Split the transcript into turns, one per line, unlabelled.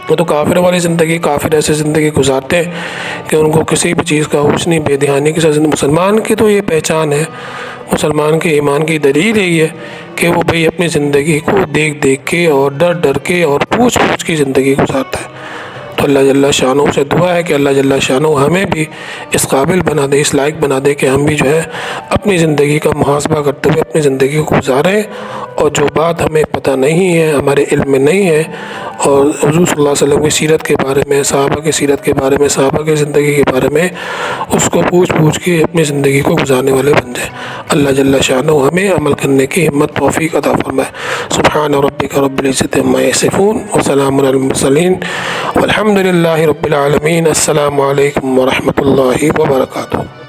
वो तो काफिर वाली ज़िंदगी, काफिर ऐसे ज़िंदगी गुजारते हैं कि उनको किसी भी चीज़ का होश नहीं, बेध्यानी के साथ। मुसलमान की तो ये पहचान है, मुसलमान के ईमान की दलील यही है कि वो भाई अपनी ज़िंदगी को देख देख के और डर डर के और पूछ पूछ के ज़िंदगी गुजारता है। तो अल्लाह जल्ला शानो से दुआ है कि अल्लाह जल्ला शानो हमें भी इस काबिल बना दे, इस लायक बना दे कि हम भी जो है अपनी ज़िंदगी का मुहासबा करते हुए अपनी ज़िंदगी को गुजारें, और जो बात हमें पता नहीं है, हमारे इल्म में नहीं है, और हुज़ूर सल्लल्लाहु अलैहि वसल्लम की सीरत के बारे में, सहाबा की सीरत के बारे में, सहाबा की ज़िंदगी के बारे में, उसको पूछ पूछ के अपनी ज़िंदगी को गुजारने वाले बन जाए। अल्लाह जल्ला शानो हमें अमल करने की हिम्मत तौफ़ीक़ अता फ़रमाए। सुब्हान रब्बिका रब्बिल इज़्ज़ति अम्मा यसिफ़ून व सलामुन अलल मुरसलीन वल्हम्दुलिल्लाहि रब्बिल आलमीन। अस्सलामु अलैकुम व रहमतुल्लाहि व बरकातुहू।